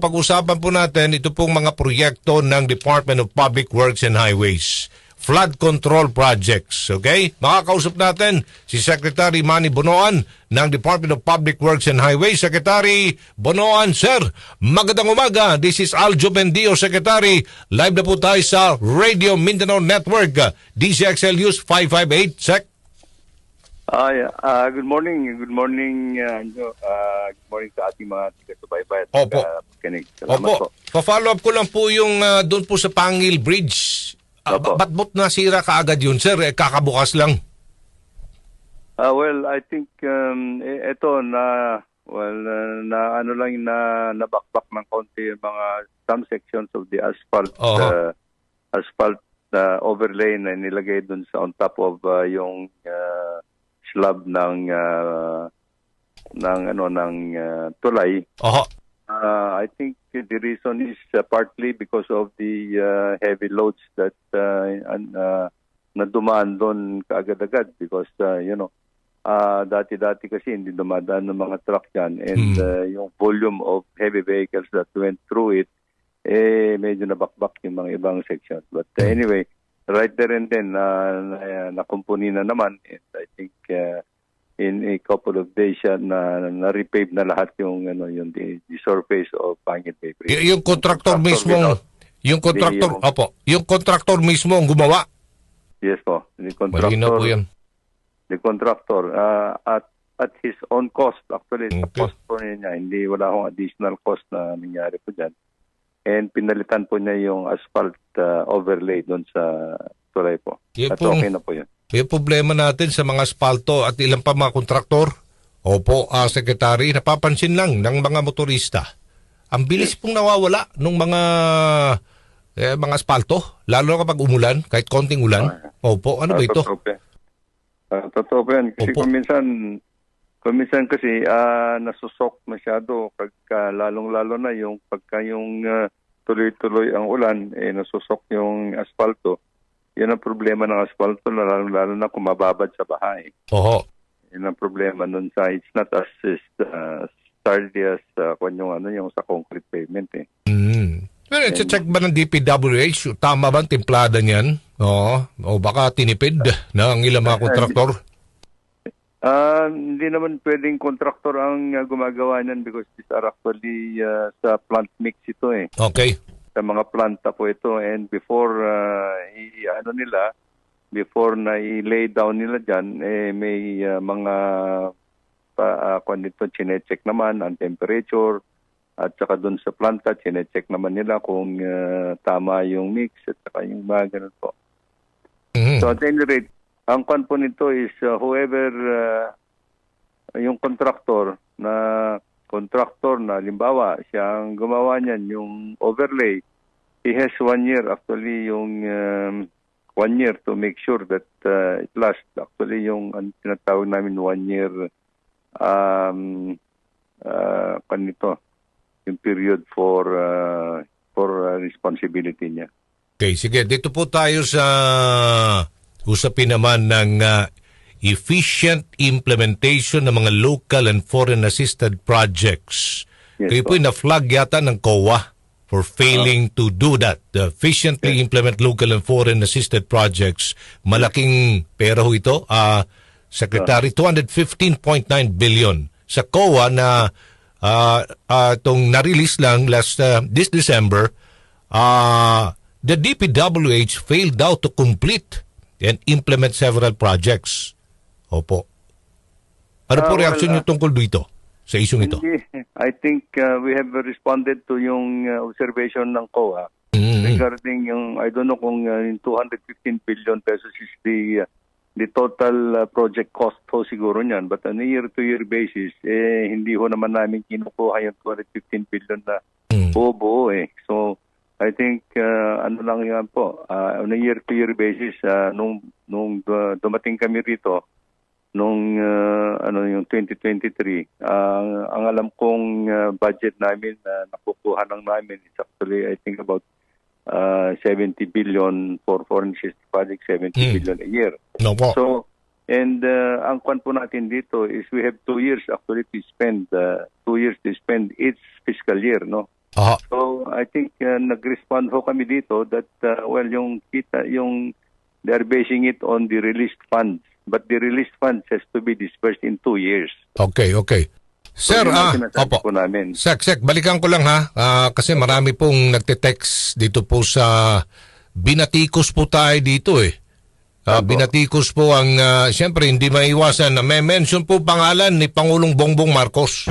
Pag-usapan po natin ito pong mga proyekto ng Department of Public Works and Highways. Flood control projects, okay? Makakausap natin si Secretary Manny Bonoan ng Department of Public Works and Highways. Secretary Bonoan, sir, magandang umaga. This is Aljo Bendio, Secretary. Live na po tayo sa Radio Mindanao Network, DCXL News 558, Sec. Good morning. Good morning, Anjo. Good morning sa ating mga taga-subaybay at Opo. taga-kinig. Salamat Opo. po. Pa-follow up ko lang po yung doon po sa Pangil Bridge. Opo. Ba't nasira kaagad yun, sir? Kakabukas lang. Well, I think ito na nabakbak ng konti yung mga some sections of the asphalt overlay na nilagay dun sa on top of yung slab ng tulay. I think the reason is partly because of the heavy loads that na dumaan doon kaagad-agad because dati kasi hindi dumadaan ng mga truck yan and yung volume of heavy vehicles that went through it medyo nabakbak yung mga ibang sections. But anyway, right there and then nakumpuni na naman and I think in a couple of days na-repave na lahat yung the surface of Pangil Bay Bridge. Yung contractor mismo, yung contractor mismo ang gumawa. Yes po. The Malinaw po yan. The contractor at his own cost actually sa Okay. cost po niya, hindi wala akong additional cost na nangyari po diyan. And pinalitan po niya yung asphalt overlay doon sa tulay po. At okay na po yun. May problema natin sa mga asfalto at ilang pa mga kontraktor. Opo, Secretary, napapansin lang ng mga motorista. Ang bilis pong nawawala ng mga asfalto, lalo na kapag umulan, kahit konting ulan. Opo, ano ba ito? Totoo po yan. Kasi Opo. kuminsan kasi nasusok masyado lalong-lalo na yung pagka yung tuloy-tuloy ang ulan, nasusok yung asfalto. Yan ang problema ng asfalto, lalo na kung mababad sa bahay. Oho. Yan ang problema nun sa, it's not as sturdy as yung sa concrete pavement eh. Pero check ba ng DPWH? Tama ba ang timplada niyan? O baka tinipid ng ilang mga kontraktor? Hindi naman pwedeng kontraktor ang gumagawa niyan because these are actually sa plant mix ito eh. Okay. Sa mga planta po ito and before before na i-lay down nila dyan, may mga chinecheck naman ang temperature at saka doon sa planta, chinecheck naman nila kung tama yung mix at saka yung mga ganun po. So at any rate, ang kwan po nito is whoever yung contractor na limbawa siyang gumawa niyan yung overlay, he has 1 year actually yung 1 year to make sure that it lasts. Actually yung tinatawag namin 1 year yung period for responsibility niya. Okay, sige. Dito po tayo sa usapin naman ng efficient implementation ng mga local and foreign assisted projects. Yes, Kayo po na-flag yata ng COA for failing to do that. Efficiently implement local and foreign assisted projects. Malaking pera ho ito. Secretary, 215.9 billion sa COA na itong na-release lang this December. The DPWH failed out to complete and implement several projects. Opo. Ano po reaksyon niyo tungkol dito sa isyong ito? I think we have responded to yung observation ng COA regarding yung, I don't know kung yung 215 billion pesos is the total project cost ho siguro niyan. But on a year-to-year basis, hindi ho naman namin kinukuha yung 215 billion na buo eh. So, I think lang yan po, on a year-to-year basis, nung dumating kami rito, yung 2023, ang alam kong budget namin na nakukuha lang namin is actually, I think about 70 billion for foreign assistance projects, 70 billion a year. No po. So, and ang kwan po natin dito is we have 2 years actually to spend, 2 years to spend each fiscal year, no? Aha. So I think nag-respond ho kami dito that yung kita they're basing it on the released funds, but the released funds has to be disbursed in 2 years. Okay. Sir, yun ang sinasabi opo. po namin. Sek, balikan ko lang ha. Kasi marami pong nagte-text dito po sa binatikos po tayo dito eh. Binatikos po ang, siyempre hindi maiwasan na may mention po pangalan ni Pangulong Bongbong Marcos.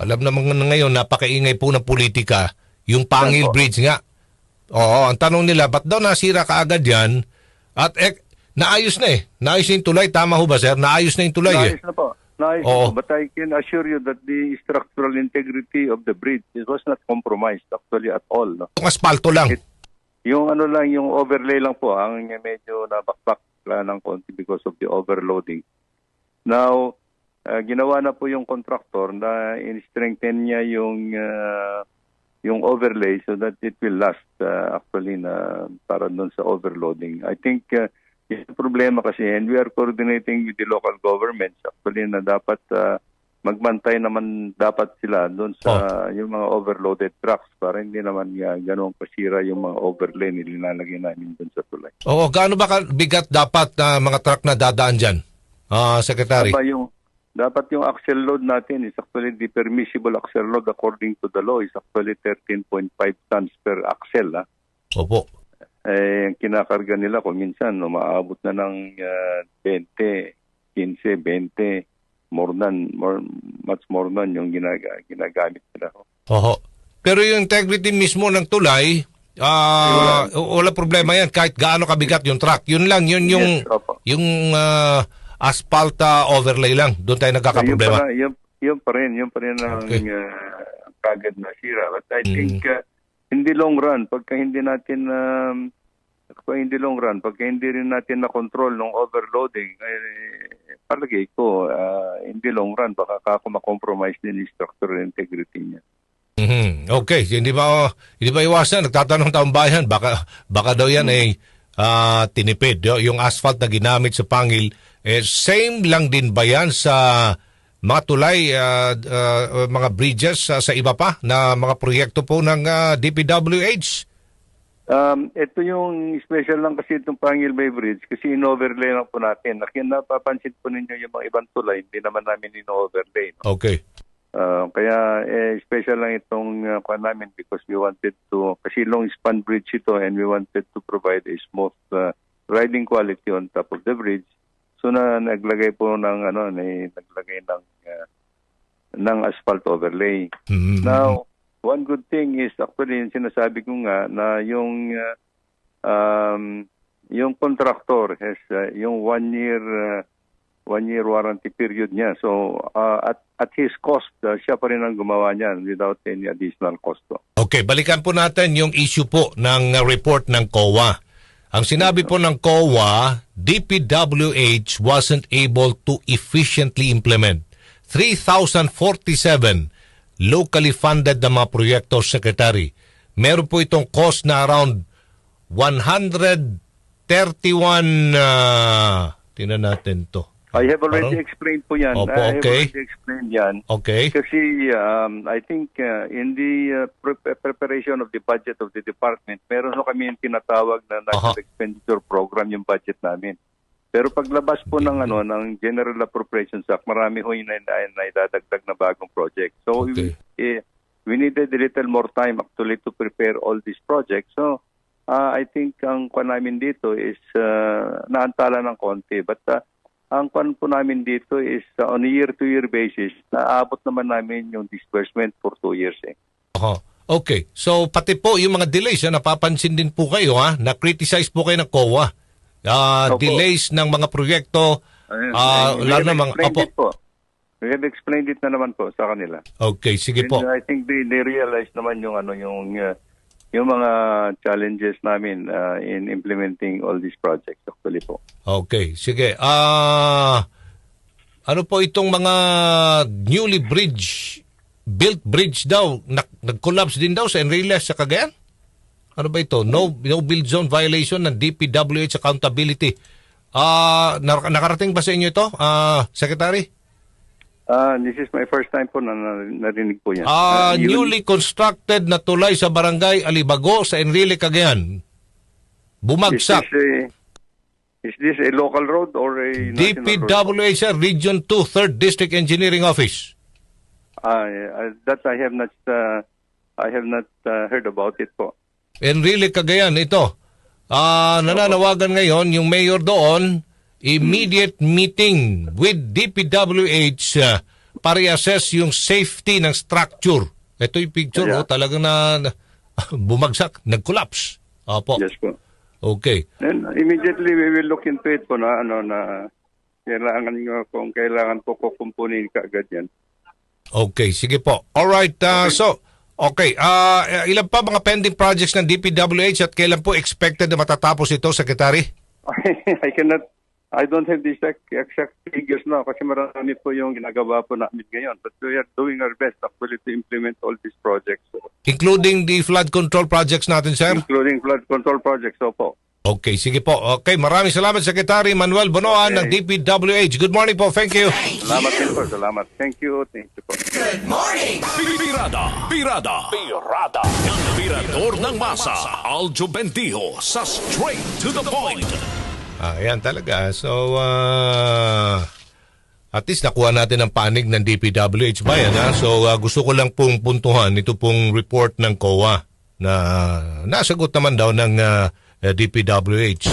Alam naman ngayon, napakaingay po ng politika, yung Pangil Bridge nga. Oo, ang tanong nila, ba't daw nasira kaagad yan? At naayos na eh. Naayos na yung tulay. Tama ho ba, sir? Naayos na yung tulay Naayos na po. Naayos na Oo. po. But I can assure you that the structural integrity of the bridge, it was not compromised actually at all. No? Yung asfalto lang. Yung yung overlay lang po, ang medyo nabakbak ng konti because of the overloading. Now, ginawa na po yung contractor na in-strengthen niya yung overlay so that it will last actually na para doon sa overloading. I think yung problema kasi, and we are coordinating with the local governments actually na dapat magbantay naman dapat sila doon sa yung mga overloaded trucks para hindi naman ganun kasira yung mga overlay na nilalagay namin doon sa tulay. Oo, gaano ba bigat dapat na mga truck na dadaan dyan, Secretary? Dapat yung axle load natin is actually the permissible axle load according to the law is actually 13.5 tons per axle. Opo. Ang kinakarga nila kung minsan umaabot na ng 20, 15, 20, much more than yung ginagamit nila. Oho. Pero yung integrity mismo ng tulay, wala problema yan kahit gaano kabigat yung truck. Yun lang, yung asphalt overlay lang. Doon tayo nagkakaproblema. Yun pa rin ang kagad na sira. But I think in the long run, pagka hindi rin natin na-control ng overloading, palagay ko, in the long run, baka makompromise din yung structural integrity niya. Okay, hindi ba iwasan? Nagtatanong taong bayan, baka daw yan ay tinipid. Yung asphalt na ginamit sa Pangil, same lang din ba yan sa mga tulay, mga bridges sa iba pa na mga proyekto po ng DPWH? Ito yung special lang kasi itong Pangil Bay Bridge kasi in-overlay lang po natin. Napapansin po ninyo yung mga ibang tulay, hindi naman namin in-overlay. No? Okay. Kaya special lang itong namin because we wanted to, kasi long span bridge ito and we wanted to provide a smooth riding quality on top of the bridge. So naglagay po naglagay ng asphalt overlay. Now, one good thing is actually yung sinasabi ko nga na yung contractor has yung 1 year warranty period niya. So at his cost, siya pa rin ang gumawa niyan without any additional cost. Okay, balikan po natin yung issue po ng report ng COA. Ang sinabi po ng COA, DPWH wasn't able to efficiently implement 3,047 locally funded na mga proyekto, Secretary. Meron po itong cost na around 131, tingnan natin to. I have already explained po yan. Opo, I have okay. already explained yan. Okay. Kasi I think in the preparation of the budget of the department, meron ho kami yung tinatawag na National Expenditure Program yung budget namin. Pero paglabas po ng General Appropriations Act, marami ho yung naidadagdag na bagong project. So we needed a little more time actually to prepare all these projects. So I think ang kwan namin dito is naantala ng konti. But ang kwan po namin dito is on a year-to-year basis, naabot naman namin yung disbursement for 2 years. Okay. So pati po yung mga delays, napapansin din po kayo, na-criticize po kayo ng COA. Delays ng mga proyekto, lalo na mga... We have explained it na naman po sa kanila. Okay, sige po. And I think they realize naman yung mga challenges namin in implementing all these projects actually po. Okay, sige. Ano po itong mga newly built bridge daw, nag-collapse din daw sa Enriles sa Cagayan? Ano ba ito? No build zone violation ng DPWH accountability. Nakarating ba sa inyo ito, Secretary? This is my first time po na narinig po yan. Newly constructed na tulay sa barangay Alibago sa Enrile, Cagayan. Bumagsak. Is this a local road or a national road? DPWH Region 2 3rd District Engineering Office. That I have not heard about it po. Enrile, Cagayan, ito. Nananawagan ngayon yung mayor doon, immediate meeting with DPWH para i-assess yung safety ng structure. Ito yung picture, talagang na bumagsak, nag-collapse. Opo. Yes po. Okay. And immediately we will look into it po na kung kailangan po kukumpunin kaagad yan. Okay, sige po. Alright, ilan pa mga pending projects ng DPWH at kailan po expected na matatapos ito, Secretary? I don't have the exact figures now kasi marami po yung ginagawa po namin ngayon. But we are doing our best actually to implement all these projects. Including the flood control projects natin, sir? Including flood control projects, opo. Okay, sige po. Okay, maraming salamat, Secretary Manuel Bonoan ng DPWH. Good morning po. Thank you. Salamat din po. Salamat. Thank you po. Good morning! Pirada. Ang pirador ng masa, Aljo Bendijo, sa Straight to the Point. Ayan talaga. So, at least nakuha natin ang panig ng DPWH Bayan. So, gusto ko lang pong puntuhan ito pong report ng COA na nasagot naman daw ng DPWH.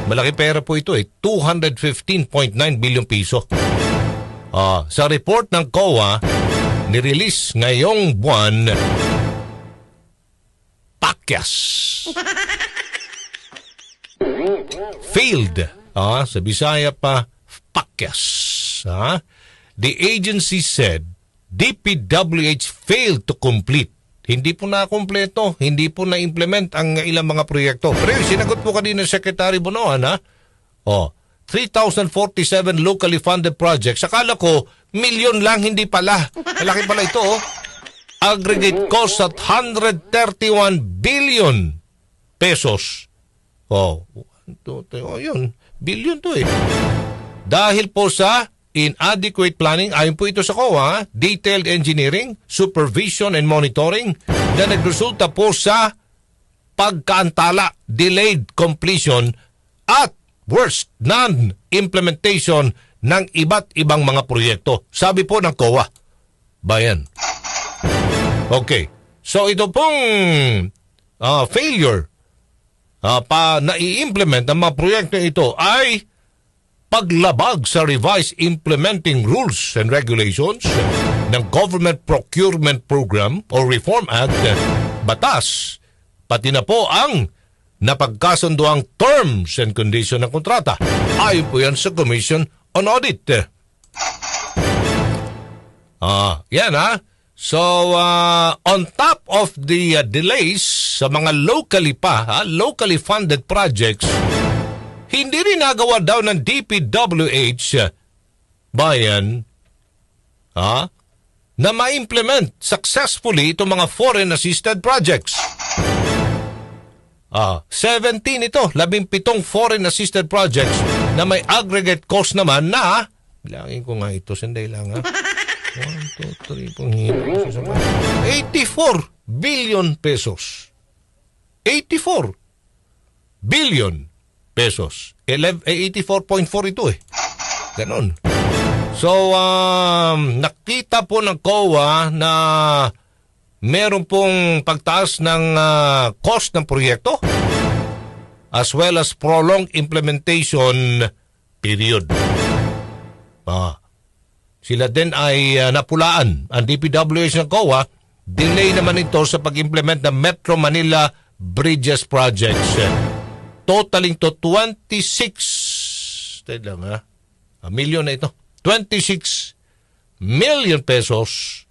Malaki pera po ito 215.9 billion piso. Sa report ng COA, nirelease ngayong buwan, pakyas. Failed. Sa Bisaya pa, pakyas. The agency said DPWH failed to complete. Hindi po na-kompleto, hindi po na-implement ang ilang mga proyekto. Pero sinagot po kanina Secretary Bonoan, 3,047 locally funded projects. Akala ko, milyon lang, hindi pala. Malaki pala ito, Aggregate cost at 131 billion pesos. Yun, billion to Dahil po sa inadequate planning, ayon po ito sa COA, detailed engineering, supervision and monitoring na nagresulta po sa pagkaantala, delayed completion at worst, non-implementation ng iba't ibang mga proyekto. Sabi po ng COA. Bayan. Okay. So ito pong failure na i-implement ang mga proyekto ito ay paglabag sa revised implementing rules and regulations ng Government Procurement Program o Reform Act, batas, pati na po ang napagkasunduang terms and condition ng kontrata. Ayon po yan sa Commission on Audit. Yan So, on top of the delays sa mga locally funded projects, hindi rin nagawa daw ng DPWH Bayan na ma-implement successfully itong mga foreign assisted projects. 17 ito, 17 foreign assisted projects na may aggregate cost naman na, bilangin ko nga ito, sandali lang 1, 2, 3, 84 billion pesos. 84 billion pesos. 84.4 ito Ganon. So, nakita po ng COA na meron pong pagtaas ng cost ng proyekto as well as prolonged implementation period. Sila din ay napulaan. Ang DPWH ng COA, delay naman ito sa pag-implement ng Metro Manila Bridges Projects. Totaling to 26 million na ito. 26 million pesos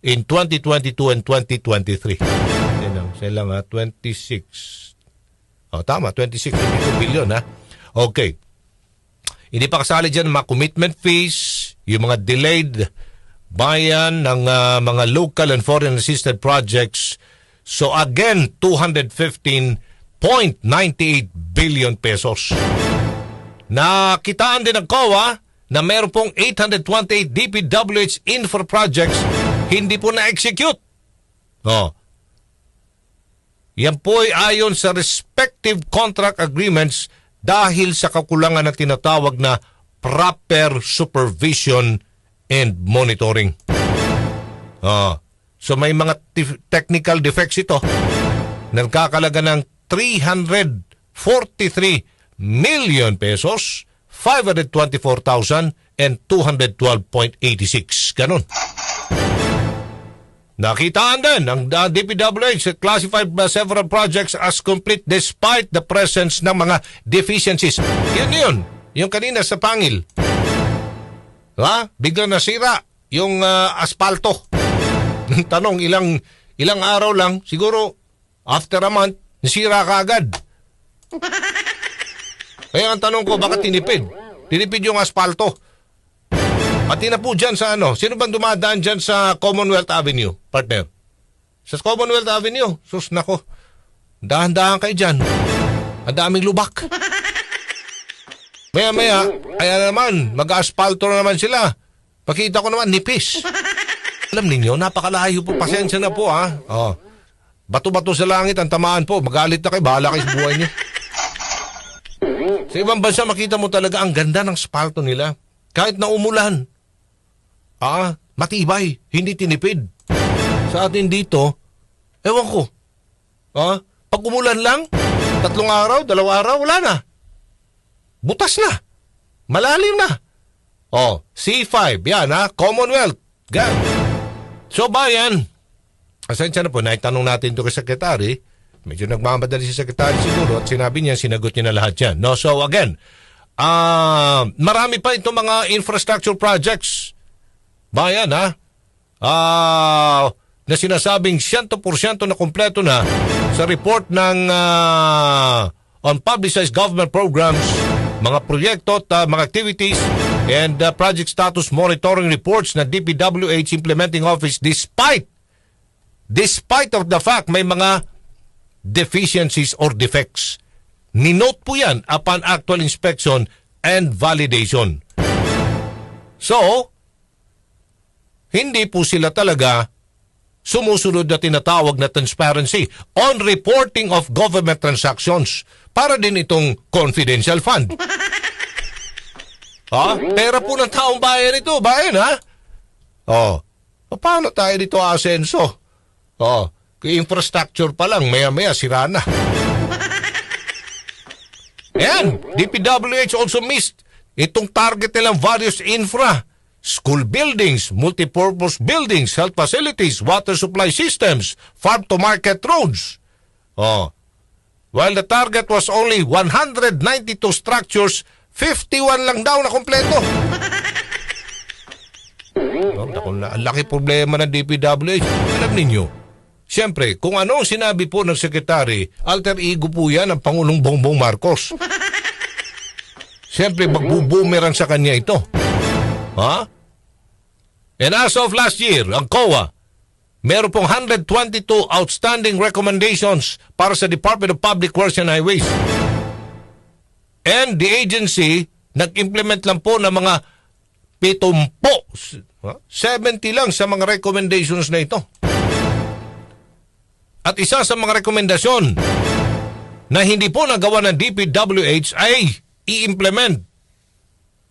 in 2022 and 2023. Sila 26. Tama, 26 billion Okay. Hindi pa kasali dyan mga commitment fees, yung mga delayed bayan ng mga local and foreign assisted projects. So again, 215.98 billion pesos. Nakitaan din ng COA na meron pong 828 DPWH infra projects hindi po na-execute. Yan po ay ayon sa respective contract agreements dahil sa kakulangan na tinatawag na proper supervision and monitoring. So may mga technical defects ito na nagkakalaga ng 343 million pesos, 524,000 and 212.86. Ganun. Nakitaan din ang DPWH classified several projects as complete despite the presence ng mga deficiencies. Yun. Yung kanina sa Pangil. Biglang nasira yung asfalto. Tanong, ilang araw lang, siguro after a month, nasira ka agad. Kaya ang tanong ko, bakit tinipid? Tinipid yung asfalto. Pati na po dyan sa sino bang dumadaan dyan sa Commonwealth Avenue, partner? Sa Commonwealth Avenue, sus nako, dahan-dahan kayo dyan. Ang daming lubak. Maya-maya, kaya naman, mag-asfalto na naman sila. Pakita ko naman, nipis. Alam ninyo, napakalayo po, pasensya na po Bato-bato sa langit, ang tamaan po, magalit na kayo, bahala kayo sa buhay niyo. Sa ibang bansa, makita mo talaga ang ganda ng asfalto nila. Kahit na umulan. Matibay, hindi tinipid. Sa atin dito, ewan ko. Pag umulan lang, 3 araw, 2 araw, wala na. Butas na. Malalim na. C5, yan Commonwealth. Gan. So bayan, asensya na po, naitanong natin ito kay Secretary. Medyo nagmamadali si Secretary siguro at sinabi niya, sinagot niya na lahat yan. So again, marami pa itong mga infrastructure projects. Bayan na sinasabing 100% na kompleto na sa report ng unpublicized government programs, mga proyekto at mga activities and project status monitoring reports na DPWH Implementing Office despite of the fact may mga deficiencies or defects. Ninote po yan upon actual inspection and validation. So, hindi po sila talaga sumusunod na tinatawag na transparency on reporting of government transactions para din itong confidential fund. Pera po ng taong bayan ito. Bayan, paano tayo dito asenso? Infrastructure pa lang, maya-maya sira na. Ayan, DPWH also missed itong target nilang various infra. School buildings, multipurpose buildings, health facilities, water supply systems, farm-to-market roads. While the target was only 192 structures, 51 lang daw na kompleto. Ang laki problema ng DPWH. Alam ninyo, siyempre, kung ano ang sinabi po ng Secretary, alter ego po yan ng Pangulong Bongbong Marcos. Siyempre, magbubumerang sa kanya ito. And as of last year, ang COA, meron pong 122 outstanding recommendations para sa Department of Public Works and Highways. And the agency, nag-implement lang po ng mga 70 lang sa mga recommendations na ito. At isa sa mga rekomendasyon na hindi po nagawa ng DPWH ay i-implement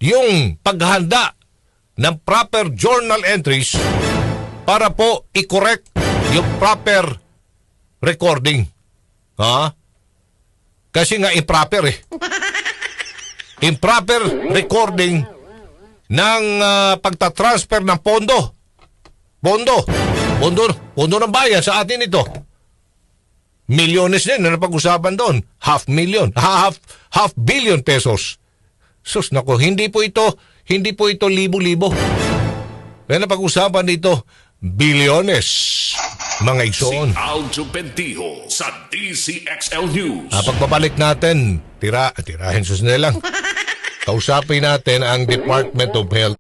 yung paghahanda ng proper journal entries para po i-correct yung proper recording. Kasi nga improper improper recording ng pagtatransfer ng pondo ng bayan sa atin ito. Milyones din na napag-usapan doon. Half billion pesos. Sus nako, hindi po ito libo-libo. Kaya napag-usapan dito, bilyones, mga igsoon. Si Aljo Bendijo sa DCXL News. Pagbabalik natin, tirahin sus na lang. Kausapin natin ang Department of Health.